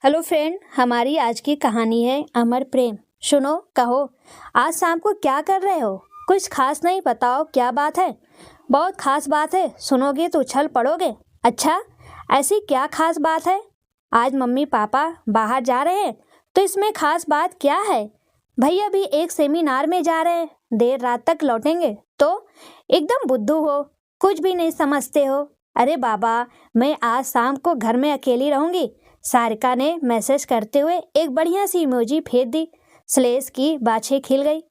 Hello friend, हमारी आज की कहानी है अमर प्रेम। सुनो, कहो, आज शाम को क्या कर रहे हो? कुछ खास नहीं, बताओ क्या बात है? बहुत खास बात है, सुनोगे तो उछल पड़ोगे। अच्छा, ऐसी क्या खास बात है? आज मम्मी पापा बाहर जा रहे हैं, तो इसमें खास बात क्या है? भैया भी एक सेमिनार में जा रहे हैं, देर रात तक लौटेंगे। तो एकदम बुद्धू हो, कुछ भी नहीं समझते हो। अरे बाबा, मैं आज शाम को घर में अकेली रहूंगी। सारिका ने मैसेज करते हुए एक बढ़िया सी इमोजी भेज दी। स्लेस की बाछें खिल गई।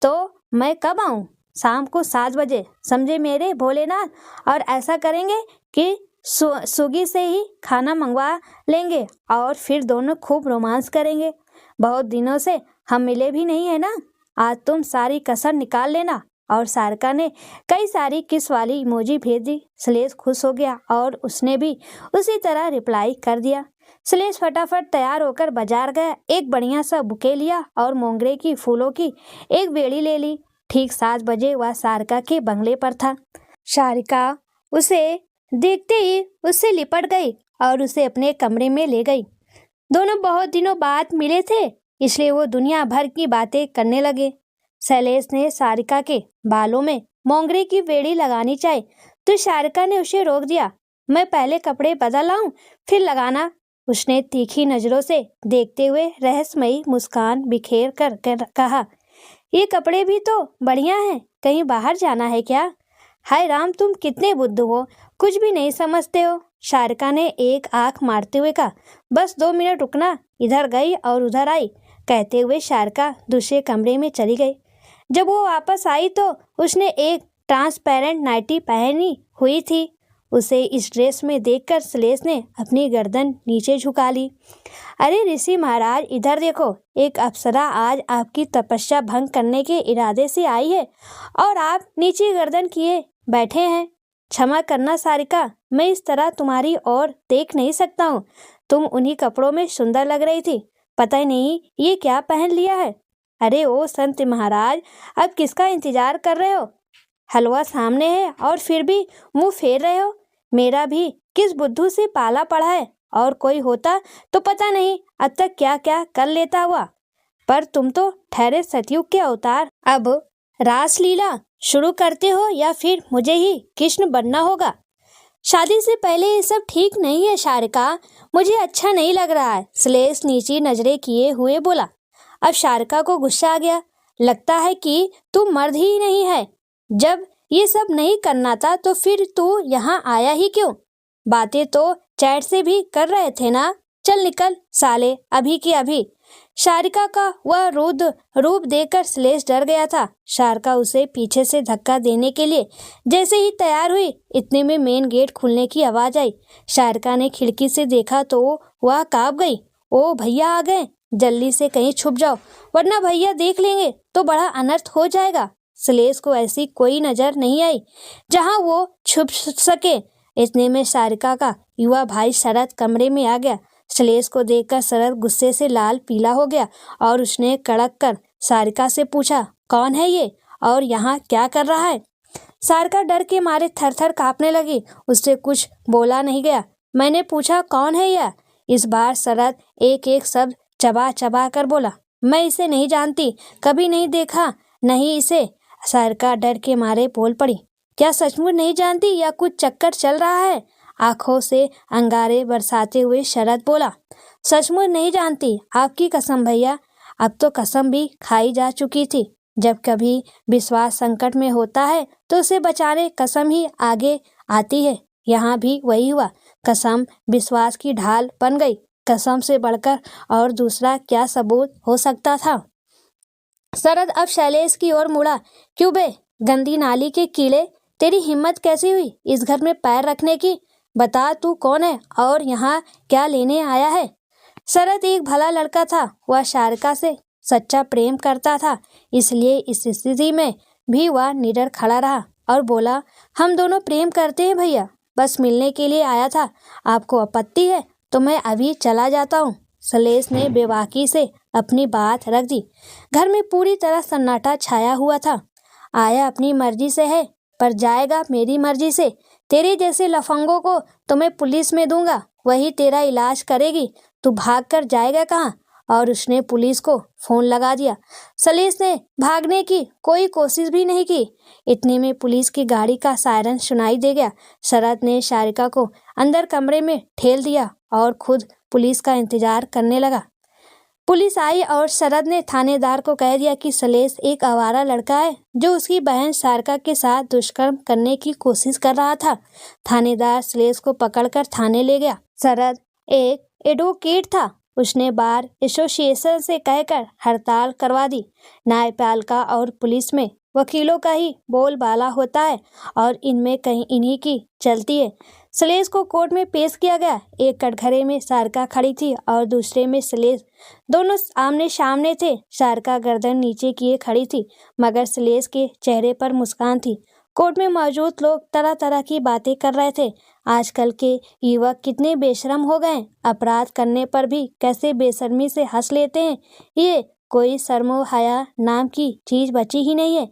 तो मैं कब आऊं? शाम को 7 बजे, समझे मेरे भोलेनाथ। और ऐसा करेंगे कि स्विगी से ही खाना मंगवा लेंगे और फिर दोनों खूब रोमांस करेंगे। बहुत दिनों से हम मिले भी नहीं है ना। आज तुम सारी कसर निकाल लेना। और सारिका ने कई सारी किस वाली इमोजी भेज दी। स्लेस खुश हो गया और उसने भी उसी तरह रिप्लाई कर दिया। स्लेस फटाफट तैयार होकर बाजार गया, एक बढ़िया सा बुके लिया और मोंगरे की फूलों की एक बेड़ी ले ली। ठीक 7 बजे वह सारिका के बंगले पर था। सारिका उसे देखते ही उससे लिपट गई और उसे अपने कमरे में ले गई। दोनों बहुत दिनों बाद मिले थे, इसलिए वो दुनिया भर की बातें करने लगे। शैलेश ने सारिका के बालों में मोंगरे की बेड़ी लगानी चाहिए, तो सारिका ने उसे रोक दिया। मैं पहले कपड़े बदल लाऊं, फिर लगाना। उसने तीखी नजरों से देखते हुए रहस्यमयी मुस्कान बिखेर कर कहा, ये कपड़े भी तो बढ़िया हैं, कहीं बाहर जाना है क्या? हाय राम, तुम कितने बुद्धू हो, कुछ भी नहीं समझते हो। सारिका ने एक आंख मारते हुए कहा, बस 2 मिनट रुकना। इधर गई और उधर आई कहते हुए सारिका दूसरे कमरे में चली गई। जब वो वापस आई तो उसने एक ट्रांसपेरेंट नाइटी पहनी हुई थी। उसे इस ड्रेस में देखकर स्लेस ने अपनी गर्दन नीचे झुका ली। अरे ऋषि महाराज, इधर देखो, एक अप्सरा आज आपकी तपस्या भंग करने के इरादे से आई है और आप नीचे गर्दन किए बैठे हैं। क्षमा करना सारिका, मैं इस तरह तुम्हारी ओर देख नहीं सकता हूँ। तुम उन्हीं कपड़ों में सुंदर लग रही थी, पता ही नहीं ये क्या पहन लिया है। अरे ओ संत महाराज, अब किसका इंतजार कर रहे हो? हलवा सामने है और फिर भी मुंह फेर रहे हो। मेरा भी किस बुद्धू से पाला पड़ा है, और कोई होता तो पता नहीं अब तक क्या क्या कर लेता हुआ। पर तुम तो ठहरे सतयुग के अवतार। अब रासलीला शुरू करते हो या फिर मुझे ही कृष्ण बनना होगा? शादी से पहले ये सब ठीक नहीं है सारिका, मुझे अच्छा नहीं लग रहा है। स्लेस नीची नजरें किए हुए बोला। अब सारिका को गुस्सा आ गया। लगता है कि तू मर्द ही नहीं है। जब ये सब नहीं करना था तो फिर तू यहाँ आया ही क्यों? बातें तो चैट से भी कर रहे थे ना। चल निकल साले, अभी की अभी। सारिका का वह रुद्र रूप देखकर स्लेस डर गया था। सारिका उसे पीछे से धक्का देने के लिए जैसे ही तैयार हुई, इतने में मेन गेट खुलने की आवाज आई। सारिका ने खिड़की से देखा तो वह कांप गई। ओ भैया आ गए, जल्दी से कहीं छुप जाओ, वरना भैया देख लेंगे तो बड़ा अनर्थ हो जाएगा। स्लेस को ऐसी कोई नजर नहीं आई जहां वो छुप सके। इतने में सारिका का युवा भाई शरद कमरे में आ गया। स्लेस को देखकर शरद गुस्से से लाल पीला हो गया और उसने कड़क कर सारिका से पूछा, कौन है ये और यहाँ क्या कर रहा है? सारिका डर के मारे थर थर कांपने लगी। उससे कुछ बोला नहीं गया। मैंने पूछा कौन है यह? इस बार शरद एक एक शब्द चबा चबा कर बोला, मैं इसे नहीं जानती, कभी नहीं देखा, नहीं इसे। सारिका डर के मारे बोल पड़ी, क्या सचमुच नहीं जानती या कुछ चक्कर चल रहा है? आंखों से अंगारे बरसाते हुए शरद बोला, सचमुच नहीं जानती, आपकी कसम भैया। अब तो कसम भी खाई जा चुकी थी। जब कभी विश्वास संकट में होता है तो उसे बचाने कसम ही आगे आती है। यहाँ भी वही हुआ। कसम विश्वास की ढाल बन गई। कसम से बढ़कर और दूसरा क्या सबूत हो सकता था? शरद अब शैलेश की ओर मुड़ा। क्यों बे, गंदी नाली के कीड़े, तेरी हिम्मत कैसी हुई इस घर में पैर रखने की? बता तू कौन है और यहाँ क्या लेने आया है? शरद एक भला लड़का था। वह सारिका से सच्चा प्रेम करता था, इसलिए इस स्थिति में भी वह निडर खड़ा रहा और बोला, हम दोनों प्रेम करते हैं भैया, बस मिलने के लिए आया था। आपको आपत्ति है तो मैं अभी चला जाता हूँ। स्लेस ने बेबाकी से अपनी बात रख दी। घर में पूरी तरह सन्नाटा छाया हुआ था। आया अपनी मर्जी से है, पर जाएगा मेरी मर्जी से। तेरे जैसे लफंगों को तो मैं पुलिस में दूंगा, वही तेरा इलाज करेगी। तू भाग कर जाएगा कहाँ? और उसने पुलिस को फोन लगा दिया। सलेश ने भागने की कोई कोशिश भी नहीं की। इतने में पुलिस की गाड़ी का सायरन सुनाई दे गया। शरद ने सारिका को अंदर कमरे में ठेल दिया और खुद पुलिस का इंतजार करने लगा। पुलिस आई और शरद ने थानेदार को कह दिया कि सलेश एक आवारा लड़का है जो उसकी बहन सारिका के साथ दुष्कर्म करने की कोशिश कर रहा था। थानेदार सलेश को पकड़कर थाने ले गया। शरद एक एडवोकेट था। उसने बार एसोसिएशन से कहकर हड़ताल करवा दी। न्यायपालिका और पुलिस में वकीलों का ही बोलबाला होता है और इनमें कहीं इन्हीं की चलती है। सलेश को कोर्ट में पेश किया गया। एक कटघरे में सारिका खड़ी थी और दूसरे में सलेश। दोनों आमने सामने थे। सारिका गर्दन नीचे किए खड़ी थी, मगर सलेश के चेहरे पर मुस्कान थी। कोर्ट में मौजूद लोग तरह तरह की बातें कर रहे थे। आजकल के युवक कितने बेशर्म हो गए, अपराध करने पर भी कैसे बेशर्मी से हंस लेते हैं। ये कोई शर्मो हया नाम की चीज बची ही नहीं है।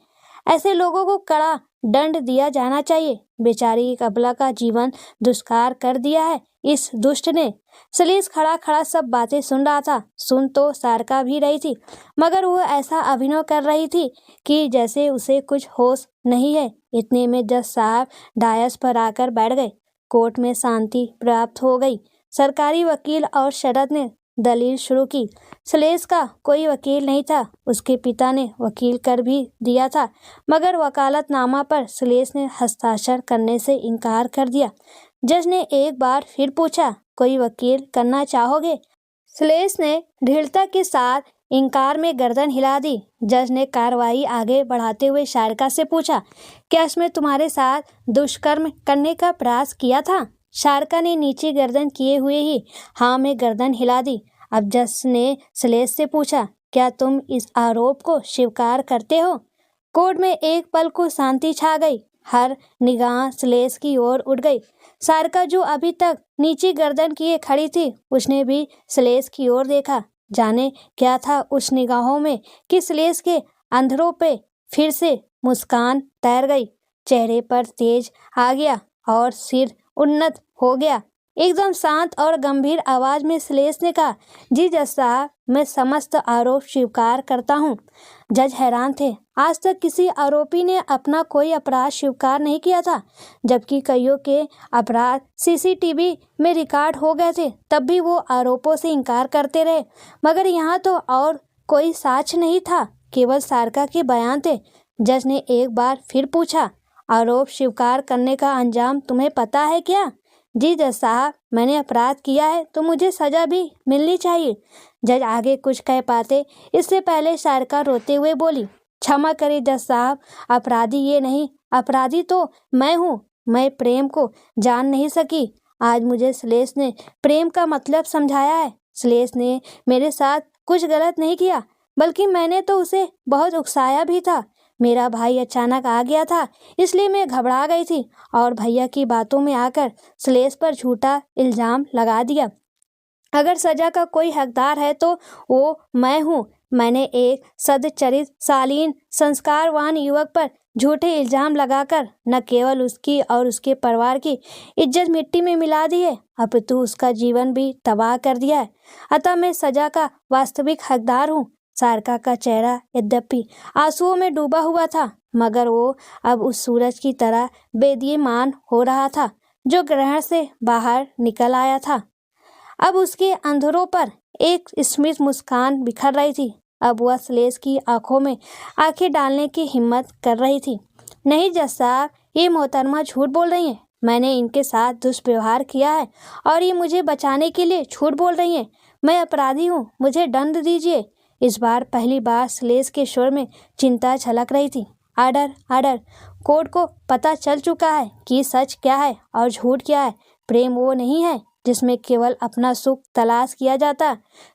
ऐसे लोगों को कड़ा दंड दिया जाना चाहिए। बेचारी एक अबला का जीवन दुष्कार कर दिया है इस दुष्ट ने। सलेश खड़ा खड़ा सब बातें सुन रहा था। सुन तो सारिका भी रही थी, मगर वो ऐसा अभिनय कर रही थी कि जैसे उसे कुछ होश नहीं है। इतने में जज साहब डायस पर आकर बैठ गए। कोर्ट में शांति प्राप्त हो गई। सरकारी वकील और शरद ने दलील शुरू की। सलेश का कोई वकील नहीं था। उसके पिता ने वकील कर भी दिया था, मगर वकालतनामा पर सलेश ने हस्ताक्षर करने से इनकार कर दिया। जज ने एक बार फिर पूछा, कोई वकील करना चाहोगे? सलेश ने दृढ़ता के साथ इनकार में गर्दन हिला दी। जज ने कार्रवाई आगे बढ़ाते हुए सारिका से पूछा, क्या इसमें तुम्हारे साथ दुष्कर्म करने का प्रयास किया था? सारिका ने नीचे गर्दन किए हुए ही हाँ में गर्दन हिला दी। अब जज ने सलेश से पूछा, क्या तुम इस आरोप को स्वीकार करते हो? कोर्ट में एक पल को शांति छा गई। हर निगाह सलेश की ओर उठ गई। सारिका जो अभी तक नीचे गर्दन किए खड़ी थी, उसने भी सलेश की ओर देखा। जाने क्या था उस निगाहों में कि सलेश के अंधरों पे फिर से मुस्कान तैर गई। चेहरे पर तेज आ गया और सिर उन्नत हो गया। एकदम शांत और गंभीर आवाज में सलेश ने कहा, जी जज साहब, मैं समस्त आरोप स्वीकार करता हूँ। जज हैरान थे। आज तक किसी आरोपी ने अपना कोई अपराध स्वीकार नहीं किया था, जबकि कईयों के अपराध सीसीटीवी में रिकॉर्ड हो गए थे, तब भी वो आरोपों से इनकार करते रहे। मगर यहाँ तो और कोई साक्ष्य नहीं था, केवल सारिका के बयान थे। जज ने एक बार फिर पूछा, आरोप स्वीकार करने का अंजाम तुम्हें पता है क्या? जी जज साहब, मैंने अपराध किया है तो मुझे सजा भी मिलनी चाहिए। जज आगे कुछ कह पाते इससे पहले सारिका रोते हुए बोली, क्षमा करें जज साहब, अपराधी ये नहीं, अपराधी तो मैं हूँ। मैं प्रेम को जान नहीं सकी। आज मुझे सलेश ने प्रेम का मतलब समझाया है। सलेश ने मेरे साथ कुछ गलत नहीं किया, बल्कि मैंने तो उसे बहुत उकसाया भी था। मेरा भाई अचानक आ गया था, इसलिए मैं घबरा गई थी और भैया की बातों में आकर सलेश पर झूठा इल्जाम लगा दिया। अगर सजा का कोई हकदार है तो वो मैं हूँ। मैंने एक सद्चरित, शालीन, संस्कारवान युवक पर झूठे इल्जाम लगाकर न केवल उसकी और उसके परिवार की इज्जत मिट्टी में मिला दी है, अपितु उसका जीवन भी तबाह कर दिया है। अतः मैं सजा का वास्तविक हकदार हूँ। सारिका का चेहरा यद्यपि आंसुओं में डूबा हुआ था, मगर वो अब उस सूरज की तरह बेदीमान हो रहा था जो ग्रहण से बाहर निकल आया था। अब उसके अंधरों पर एक स्मित मुस्कान बिखर रही थी। अब वह सलेश की आंखों में आंखें डालने की हिम्मत कर रही थी। नहीं जज साहब, ये मोहतरमा झूठ बोल रही हैं। मैंने इनके साथ दुष्व्यवहार किया है और ये मुझे बचाने के लिए झूठ बोल रही हैं। मैं अपराधी हूँ, मुझे दंड दीजिए। इस बार पहली बार सलेश के स्वर में चिंता झलक रही थी। Order, order. कोर्ट को पता चल चुका है कि सच क्या है और झूठ क्या है। प्रेम वो नहीं है जिसमें केवल अपना सुख तलाश किया जाता।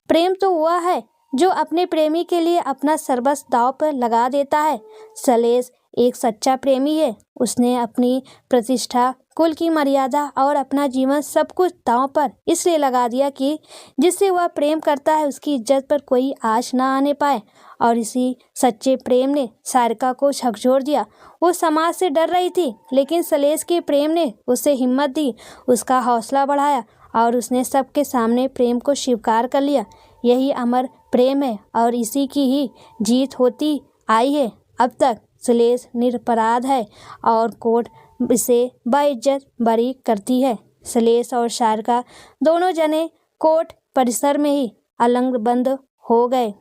प्रेम तो वह है जो अपने प्रेमी के लिए अपना सर्वस्व दांव पर लगा देता है। सलेश एक सच्चा प्रेमी है। उसने अपनी प्रतिष्ठा, कुल की मर्यादा और अपना जीवन सब कुछ दांव पर इसलिए लगा दिया कि जिससे वह प्रेम करता है उसकी इज्जत पर कोई आँच ना आने पाए। और इसी सच्चे प्रेम ने सारिका को झकझोर दिया। वो समाज से डर रही थी, लेकिन सलेश के प्रेम ने उसे हिम्मत दी, उसका हौसला बढ़ाया और उसने सबके सामने प्रेम को स्वीकार कर लिया। यही अमर प्रेम है और इसी की ही जीत होती आई है अब तक। श्लेष निरपराध है और कोर्ट इसे बाइज्जत बरी करती है। श्लेष और शारिका दोनों जने कोर्ट परिसर में ही अलंग बंद हो गए।